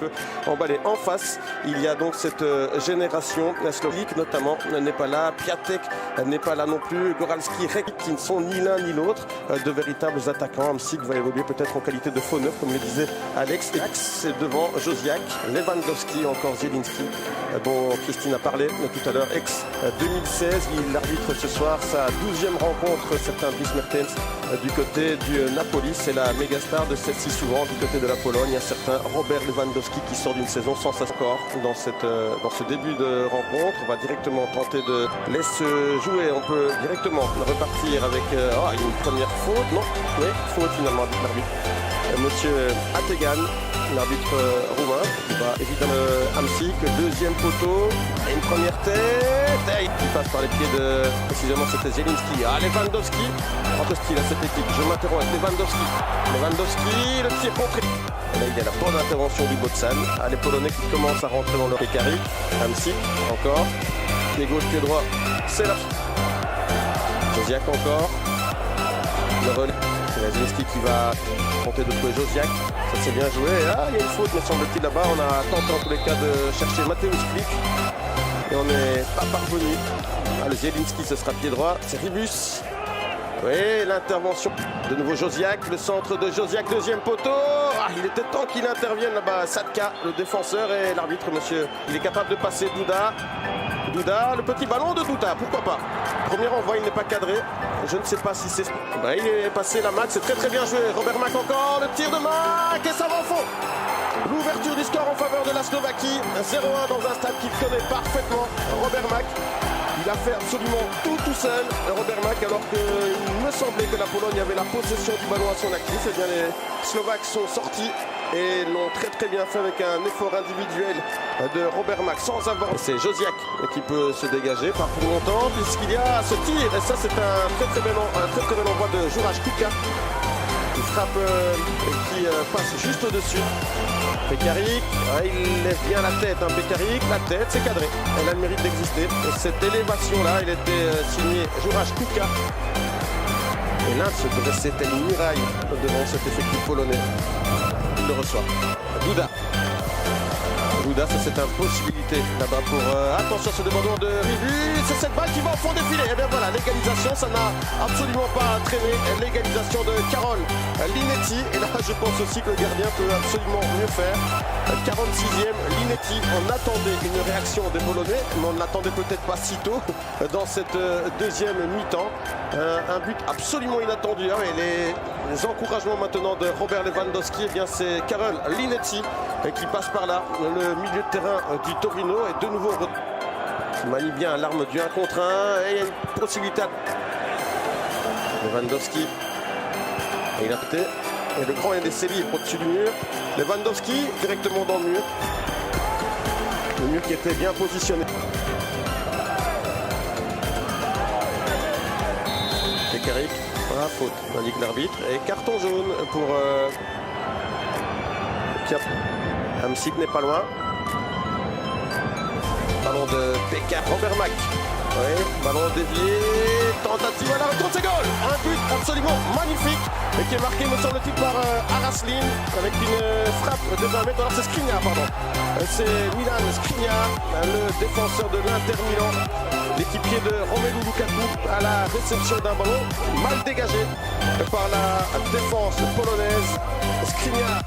peu emballé. En face, il y a donc cette génération slovaque notamment n'est pas là, Piatek n'est pas là non plus, Goralski, Rek qui ne sont ni l'un ni l'autre, de véritables attaquants. Hamsik va évoluer peut-être en qualité de faux neuf comme le disait Alex. Et c'est devant Josiak, Lewandowski, encore Zielinski dont Christine a parlé tout à l'heure, ex 2016. Il arbitre ce soir sa 12e rencontre, certain Dries Mertens du côté du Napoli. C'est la méga star de celle-ci souvent du côté de la Pologne. Un certain Robert Lewandowski qui sort d'une saison sans score dans ce début de rencontre. On va directement tenter de laisser jouer. On peut directement repartir avec une première faute. Non, oui, faute finalement avec l'arbitre. Monsieur Ategan, l'arbitre roumain, qui va évidemment Hamsik, deuxième poteau, et une première tête, et il passe par les pieds de, précisément c'était Zielinski. Lewandowski, entre style à cette équipe, je m'interromps avec Lewandowski, le tir contré. Et là il y a la bonne intervention du Botsan, les Polonais qui commencent à rentrer dans leur Pekari. Hamsik, encore, pied gauche, pied droit, c'est là. Josiak encore, le relais. C'est Zielinski qui va tenter de trouver Josiak. Ça c'est bien joué. Il y a une faute, me semble-t-il, là-bas. On a tenté en tous les cas de chercher Mateusz Klich. Et on n'est pas parvenu. Le Zielinski, ce sera pied droit. C'est Ribus. Oui, l'intervention. De nouveau Josiak. Le centre de Josiak, deuxième poteau. Il était temps qu'il intervienne là-bas. Sadka, le défenseur, et l'arbitre, monsieur. Il est capable de passer Douda. Douda, le petit ballon de Douda, pourquoi pas. Premier envoi, il n'est pas cadré. Je ne sais pas si c'est... il est passé la Mac, c'est très bien joué. Robert Mack encore, le tir de Mack et ça va au fond. L'ouverture du score en faveur de la Slovaquie. 0-1 dans un stade qu'il connaît parfaitement. Robert Mack, il a fait absolument tout seul. Robert Mack, alors qu'il me semblait que la Pologne avait la possession du ballon à son actif. Eh bien, les Slovaques sont sortis et l'ont très bien fait avec un effort individuel de Robert Mack sans avoir... C'est Josiak qui peut se dégager, pas pour longtemps, puisqu'il y a ce tir, et ça c'est un très bel envoi de Juraj Kuka qui frappe et qui passe juste au-dessus. Pekarik, il lève bien la tête, Pekarik, la tête c'est cadré, elle a le mérite d'exister. Et cette élévation là, il était signé Juraj Kuka. Et l'Inde se dressait telle une muraille devant cet effectif polonais. Il le reçoit. Douda, ça c'est une possibilité là-bas pour... attention, ce débordement de Ribus, c'est cette balle qui va au fond des filets. Et bien voilà, l'égalisation, ça n'a absolument pas traîné. L'égalisation de Karol Linetti. Et là, je pense aussi que le gardien peut absolument mieux faire. 46e, Linetti, on attendait une réaction des Polonais, mais on ne l'attendait peut-être pas si tôt dans cette deuxième mi-temps. Un but absolument inattendu. Et les encouragements maintenant de Robert Lewandowski, eh bien c'est Karol Linetti qui passe par là, le milieu de terrain du Torino, et de nouveau qui manie bien l'arme du 1 contre 1, et il y a une possibilité. Lewandowski, et il a pété, et le grand Yandeseli est au-dessus du mur. Lewandowski directement dans le mur qui était bien positionné. Pekarik, voilà, faute, indique l'arbitre, et carton jaune pour Hamsik n'est pas loin. Ballon de Pekar, Robert Mack. Oui, ballon dévié, tentative à la retourne, c'est goal. Un but absolument magnifique, et qui est marqué, me semble-t-il, par Araslin, avec une frappe de 20 mètres. Alors c'est Skriniar, pardon. C'est Milan Skriniar, le défenseur de l'Inter Milan, l'équipier de Romelu Lukaku, à la réception d'un ballon mal dégagé par la défense polonaise. Skriniar